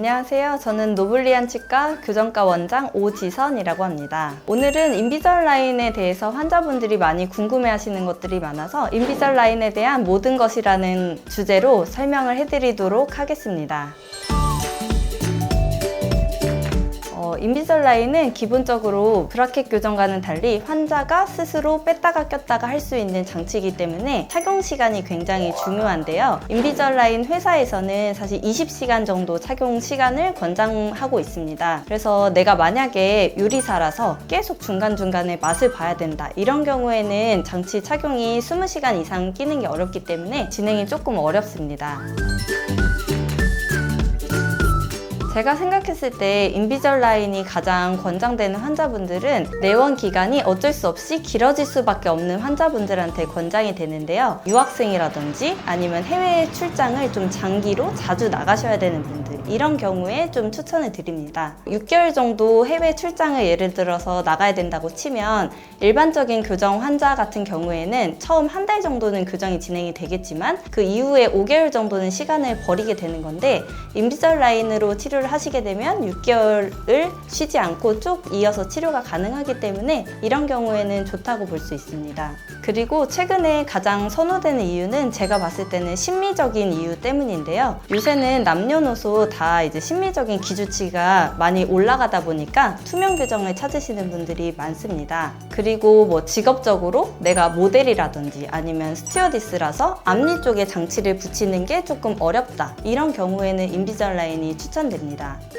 안녕하세요. 저는 노블리안 치과 교정과 원장 오지선이라고 합니다. 오늘은 인비절라인에 대해서 환자분들이 많이 궁금해하시는 것들이 많아서 인비절라인에 대한 모든 것이라는 주제로 설명을 해드리도록 하겠습니다. 인비절라인은 기본적으로 브라켓 교정과는 달리 환자가 스스로 뺐다가 꼈다가 할 수 있는 장치이기 때문에 착용 시간이 굉장히 중요한데요. 인비절라인 회사에서는 사실 20시간 정도 착용 시간을 권장하고 있습니다. 그래서 내가 만약에 요리사라서 계속 중간중간에 맛을 봐야 된다, 이런 경우에는 장치 착용이 20시간 이상 끼는 게 어렵기 때문에 진행이 조금 어렵습니다. 제가 생각했을 때 인비절라인이 가장 권장되는 환자분들은 내원 기간이 어쩔 수 없이 길어질 수밖에 없는 환자분들한테 권장이 되는데요. 유학생이라든지 아니면 해외 출장을 좀 장기로 자주 나가셔야 되는 분들, 이런 경우에 좀 추천을 드립니다. 6개월 정도 해외 출장을 예를 들어서 나가야 된다고 치면 일반적인 교정 환자 같은 경우에는 처음 한 달 정도는 교정이 진행이 되겠지만 그 이후에 5개월 정도는 시간을 버리게 되는 건데, 인비절라인으로 치료를 하시게 되면 6개월을 쉬지 않고 쭉 이어서 치료가 가능하기 때문에 이런 경우에는 좋다고 볼 수 있습니다. 그리고 최근에 가장 선호되는 이유는 제가 봤을 때는 심미적인 이유 때문인데요. 요새는 남녀노소 다 이제 심미적인 기준치가 많이 올라가다 보니까 투명 교정을 찾으시는 분들이 많습니다. 그리고 뭐 직업적으로 내가 모델이라든지 아니면 스튜어디스라서 앞니 쪽에 장치를 붙이는 게 조금 어렵다, 이런 경우에는 인비절라인이 추천됩니다.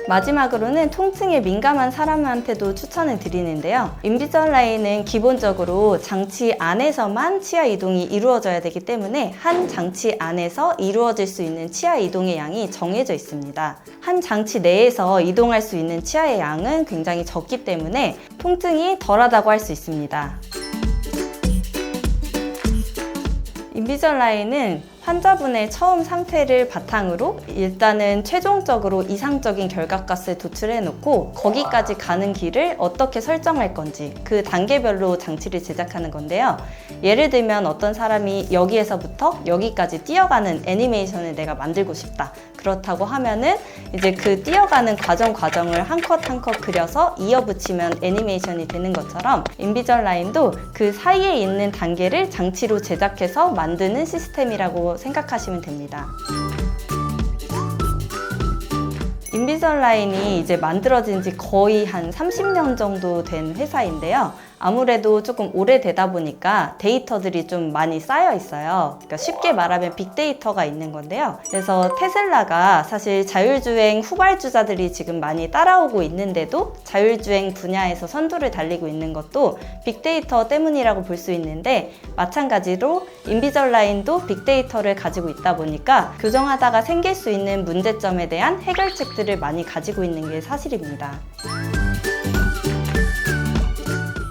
마지막으로는 통증에 민감한 사람한테도 추천을 드리는데요. 인비절라인은 기본적으로 장치 안에서만 치아 이동이 이루어져야 되기 때문에 한 장치 안에서 이루어질 수 있는 치아 이동의 양이 정해져 있습니다. 한 장치 내에서 이동할 수 있는 치아의 양은 굉장히 적기 때문에 통증이 덜하다고 할 수 있습니다. 인비절라인은 환자분의 처음 상태를 바탕으로 일단은 최종적으로 이상적인 결과값을 도출해 놓고 거기까지 가는 길을 어떻게 설정할 건지 그 단계별로 장치를 제작하는 건데요. 예를 들면 어떤 사람이 여기에서부터 여기까지 뛰어가는 애니메이션을 내가 만들고 싶다, 그렇다고 하면은 이제 그 뛰어가는 과정을 한 컷 한 컷 그려서 이어붙이면 애니메이션이 되는 것처럼 인비절라인도 그 사이에 있는 단계를 장치로 제작해서 만드는 시스템이라고 생각하시면 됩니다. 인비절라인이 이제 만들어진 지 거의 한 30년 정도 된 회사인데요. 아무래도 조금 오래되다 보니까 데이터들이 좀 많이 쌓여 있어요. 그러니까 쉽게 말하면 빅데이터가 있는 건데요. 그래서 테슬라가 사실 자율주행 후발주자들이 지금 많이 따라오고 있는데도 자율주행 분야에서 선두를 달리고 있는 것도 빅데이터 때문이라고 볼 수 있는데, 마찬가지로 인비절라인도 빅데이터를 가지고 있다 보니까 교정하다가 생길 수 있는 문제점에 대한 해결책들을 많이 가지고 있는 게 사실입니다.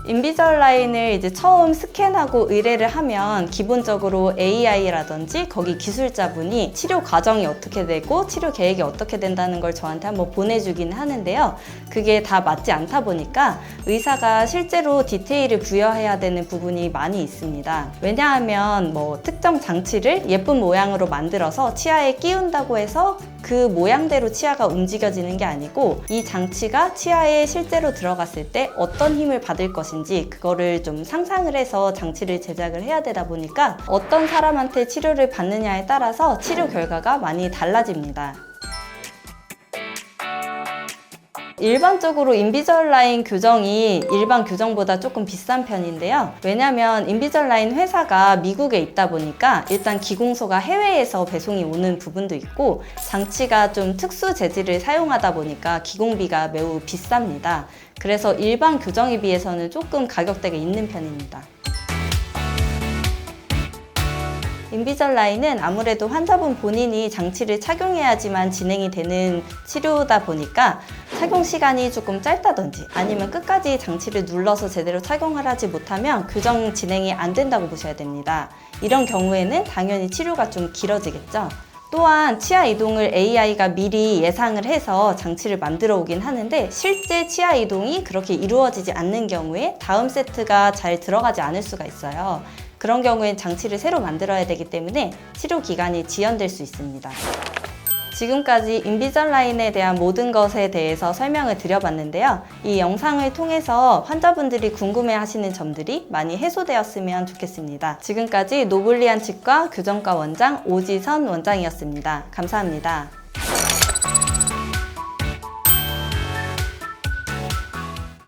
인비절라인을 이제 처음 스캔하고 의뢰를 하면 기본적으로 AI라든지 거기 기술자분이 치료 과정이 어떻게 되고 치료 계획이 어떻게 된다는 걸 저한테 한번 보내주긴 하는데요. 그게 다 맞지 않다 보니까 의사가 실제로 디테일을 부여해야 되는 부분이 많이 있습니다. 왜냐하면 뭐 특정 장치를 예쁜 모양으로 만들어서 치아에 끼운다고 해서 그 모양대로 치아가 움직여지는 게 아니고, 이 장치가 치아에 실제로 들어갔을 때 어떤 힘을 받을 것인지 그거를 좀 상상을 해서 장치를 제작을 해야 되다 보니까 어떤 사람한테 치료를 받느냐에 따라서 치료 결과가 많이 달라집니다. 일반적으로 인비절라인 교정이 일반 교정보다 조금 비싼 편인데요. 왜냐면 인비절라인 회사가 미국에 있다 보니까 일단 기공소가 해외에서 배송이 오는 부분도 있고, 장치가 좀 특수 재질을 사용하다 보니까 기공비가 매우 비쌉니다. 그래서 일반 교정에 비해서는 조금 가격대가 있는 편입니다. 인비절라인은 아무래도 환자분 본인이 장치를 착용해야지만 진행이 되는 치료다 보니까 착용 시간이 조금 짧다든지 아니면 끝까지 장치를 눌러서 제대로 착용을 하지 못하면 교정 진행이 안 된다고 보셔야 됩니다. 이런 경우에는 당연히 치료가 좀 길어지겠죠. 또한 치아 이동을 AI가 미리 예상을 해서 장치를 만들어 오긴 하는데, 실제 치아 이동이 그렇게 이루어지지 않는 경우에 다음 세트가 잘 들어가지 않을 수가 있어요. 그런 경우엔 장치를 새로 만들어야 되기 때문에 치료 기간이 지연될 수 있습니다. 지금까지 인비절라인에 대한 모든 것에 대해서 설명을 드려봤는데요. 이 영상을 통해서 환자분들이 궁금해하시는 점들이 많이 해소되었으면 좋겠습니다. 지금까지 노블리안 치과 교정과 원장 오지선 원장이었습니다. 감사합니다.